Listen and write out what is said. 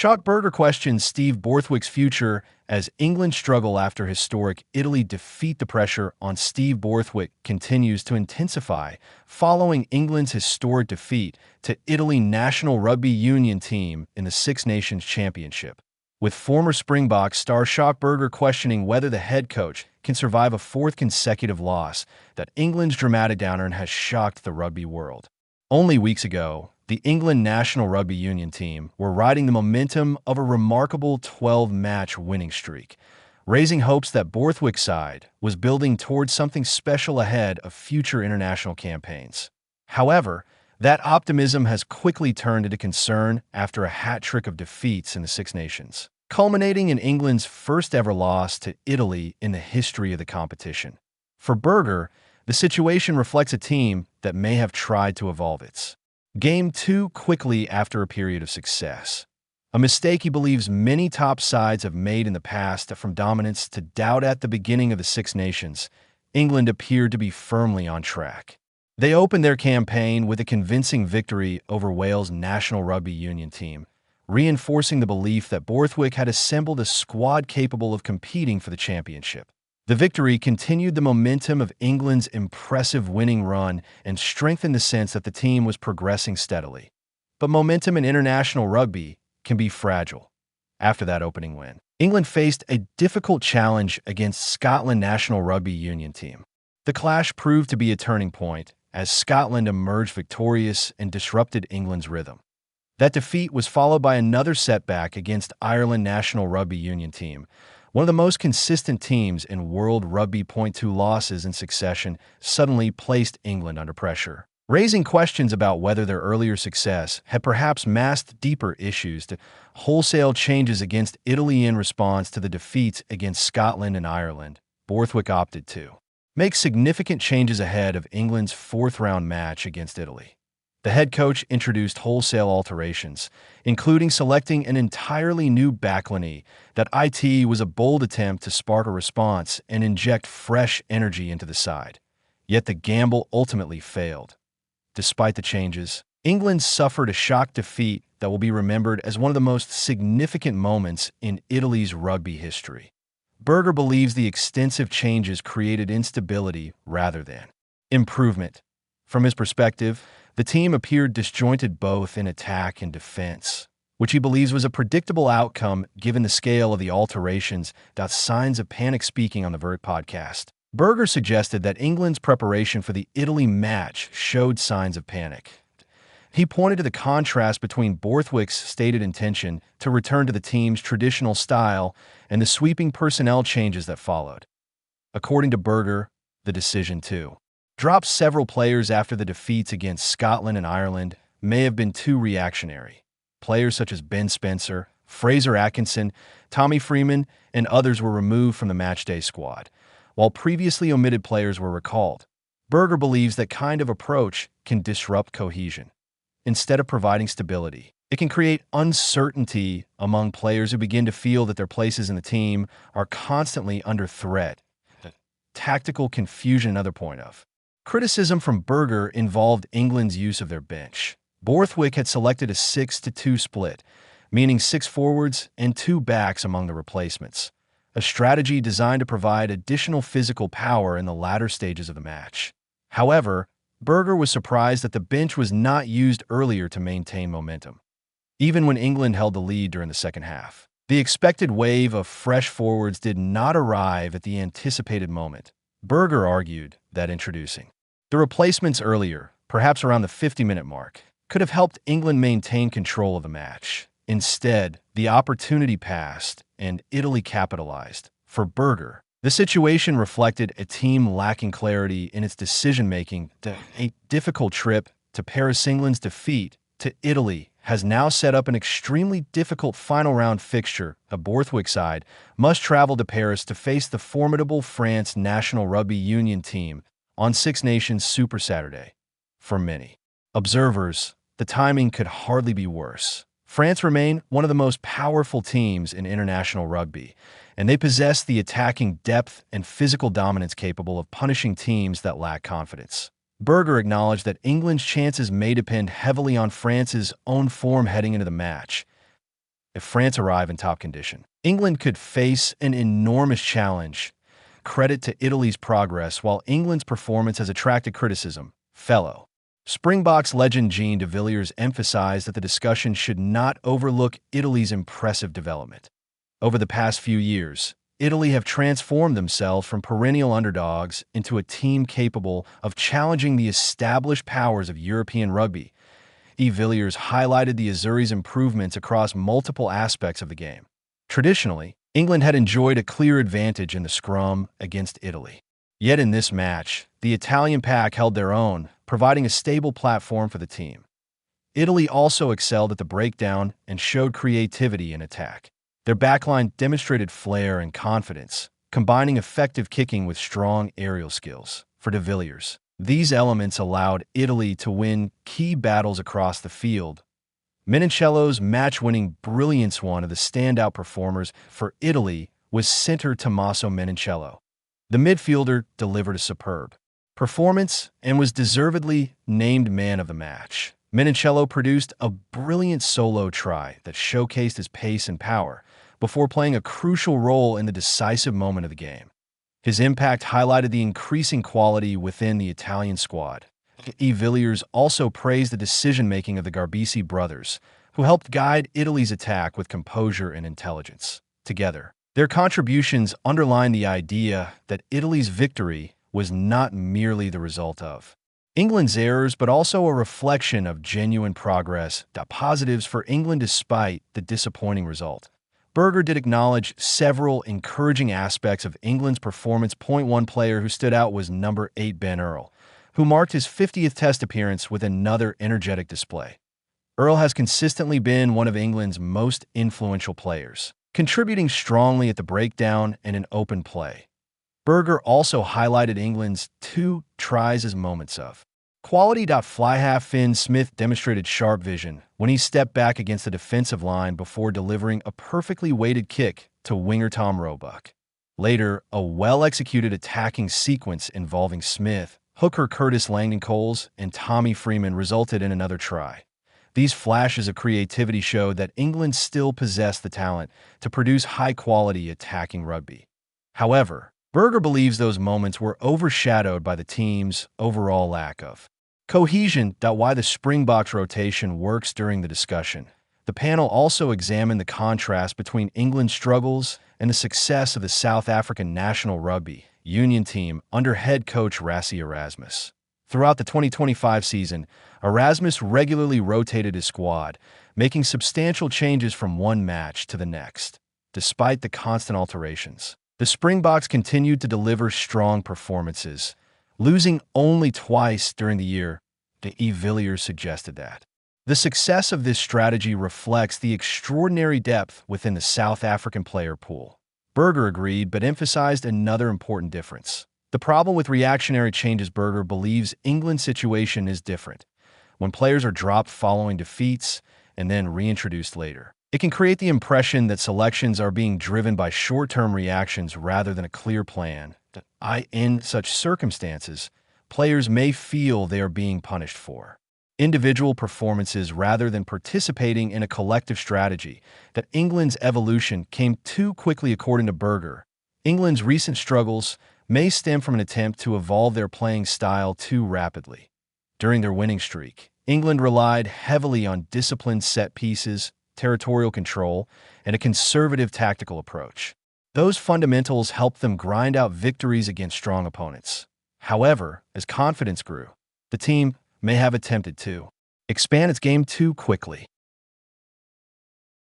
Schalk Burger questions Steve Borthwick's future as England struggle after historic Italy defeat. The pressure on Steve Borthwick continues to intensify following England's historic defeat to Italy national rugby union team in the Six Nations Championship, with former Springboks star Schalk Burger questioning whether the head coach can survive a fourth consecutive loss. That England's dramatic downturn has shocked the rugby world. Only weeks ago, the England national rugby union team were riding the momentum of a remarkable 12-match winning streak, raising hopes that Borthwick's side was building towards something special ahead of future international campaigns. However, that optimism has quickly turned into concern after a hat-trick of defeats in the Six Nations, culminating in England's first-ever loss to Italy in the history of the competition. For Burger, the situation reflects a team that may have tried to evolve its game too quickly after a period of success, a mistake he believes many top sides have made in the past. From dominance to doubt at the beginning of the Six Nations, England appeared to be firmly on track. They opened their campaign with a convincing victory over Wales' national rugby union team, reinforcing the belief that Borthwick had assembled a squad capable of competing for the championship. The victory continued the momentum of England's impressive winning run and strengthened the sense that the team was progressing steadily. But momentum in international rugby can be fragile. After that opening win, England faced a difficult challenge against Scotland national rugby union team. The clash proved to be a turning point as Scotland emerged victorious and disrupted England's rhythm. That defeat was followed by another setback against Ireland national rugby union team, one of the most consistent teams in World Rugby. 2 losses in succession suddenly placed England under pressure, raising questions about whether their earlier success had perhaps masked deeper issues. To wholesale changes against Italy in response to the defeats against Scotland and Ireland, Borthwick opted to make significant changes ahead of England's fourth-round match against Italy. The head coach introduced wholesale alterations, including selecting an entirely new backline. That it was a bold attempt to spark a response and inject fresh energy into the side. Yet the gamble ultimately failed. Despite the changes, England suffered a shock defeat that will be remembered as one of the most significant moments in Italy's rugby history. Burger believes the extensive changes created instability rather than improvement. From his perspective, the team appeared disjointed both in attack and defense, which he believes was a predictable outcome given the scale of the alterations. Signs of panic. Speaking on the Vert podcast, Burger suggested that England's preparation for the Italy match showed signs of panic. He pointed to the contrast between Borthwick's stated intention to return to the team's traditional style and the sweeping personnel changes that followed. According to Burger, the decision to drop several players after the defeats against Scotland and Ireland may have been too reactionary. Players such as Ben Spencer, Fraser Atkinson, Tommy Freeman, and others were removed from the matchday squad, while previously omitted players were recalled. Burger believes that kind of approach can disrupt cohesion. Instead of providing stability, it can create uncertainty among players who begin to feel that their places in the team are constantly under threat. Tactical confusion. Another point of criticism from Burger involved England's use of their bench. Borthwick had selected a 6-2 split, meaning 6 forwards and 2 backs among the replacements, a strategy designed to provide additional physical power in the latter stages of the match. However, Burger was surprised that the bench was not used earlier to maintain momentum. Even when England held the lead during the second half, the expected wave of fresh forwards did not arrive at the anticipated moment. Burger argued that introducing the replacements earlier, perhaps around the 50-minute mark, could have helped England maintain control of the match. Instead, the opportunity passed and Italy capitalized. For Burger, the situation reflected a team lacking clarity in its decision-making. A difficult trip to Paris. England's defeat to Italy has now set up an extremely difficult final-round fixture. A Borthwick side must travel to Paris to face the formidable France national rugby union team on Six Nations Super Saturday. For many observers, the timing could hardly be worse. France remain one of the most powerful teams in international rugby, and they possess the attacking depth and physical dominance capable of punishing teams that lack confidence. Burger acknowledged that England's chances may depend heavily on France's own form heading into the match. if France arrive in top condition. England could face an enormous challenge. Credit to Italy's progress, while England's performance has attracted criticism. Fellow Springboks legend Jean de Villiers emphasized that the discussion should not overlook Italy's impressive development. Over the past few years, Italy have transformed themselves from perennial underdogs into a team capable of challenging the established powers of European rugby. Villiers highlighted the Azzurri's improvements across multiple aspects of the game. Traditionally, England had enjoyed a clear advantage in the scrum against Italy. Yet in this match, the Italian pack held their own, providing a stable platform for the team. Italy also excelled at the breakdown and showed creativity in attack. Their backline demonstrated flair and confidence, combining effective kicking with strong aerial skills. For de Villiers, these elements allowed Italy to win key battles across the field. Menincello's match-winning brilliance. One of the standout performers for Italy was center Tommaso Menincello. The midfielder delivered a superb performance and was deservedly named man of the match. Menincello produced a brilliant solo try that showcased his pace and power before playing a crucial role in the decisive moment of the game. His impact highlighted the increasing quality within the Italian squad. Villiers also praised the decision-making of the Garbisi brothers, who helped guide Italy's attack with composure and intelligence. Together, their contributions underline the idea that Italy's victory was not merely the result of England's errors, but also a reflection of genuine progress. Positives for England despite the disappointing result. Burger did acknowledge several encouraging aspects of England's performance. One player who stood out was number 8 Ben Earl, who marked his 50th Test appearance with another energetic display. Earl has consistently been one of England's most influential players, contributing strongly at the breakdown and in open play. Burger also highlighted England's 2 tries as moments of quality. Fly half Finn Smith demonstrated sharp vision when he stepped back against the defensive line before delivering a perfectly weighted kick to winger Tom Roebuck. Later, a well-executed attacking sequence involving Smith, hooker Curtis Langdon-Coles, and Tommy Freeman resulted in another try. These flashes of creativity showed that England still possessed the talent to produce high-quality attacking rugby. However, Burger believes those moments were overshadowed by the team's overall lack of cohesion. Why the Springboks rotation works. During the discussion, the panel also examined the contrast between England's struggles and the success of the South African national rugby union team under head coach Rassie Erasmus. Throughout the 2025 season, Erasmus regularly rotated his squad, making substantial changes from one match to the next. Despite the constant alterations, the Springboks continued to deliver strong performances, losing only twice during the year. Villiers suggested that the success of this strategy reflects the extraordinary depth within the South African player pool. Burger agreed, but emphasized another important difference. The problem with reactionary changes. Burger believes England's situation is different. When players are dropped following defeats and then reintroduced later, it can create the impression that selections are being driven by short-term reactions rather than a clear plan. In such circumstances, players may feel they are being punished for individual performances rather than participating in a collective strategy. That England's evolution came too quickly. According to Burger, England's recent struggles may stem from an attempt to evolve their playing style too rapidly. During their winning streak, England relied heavily on disciplined set pieces, territorial control, and a conservative tactical approach. Those fundamentals helped them grind out victories against strong opponents. However, as confidence grew, the team may have attempted to expand its game too quickly.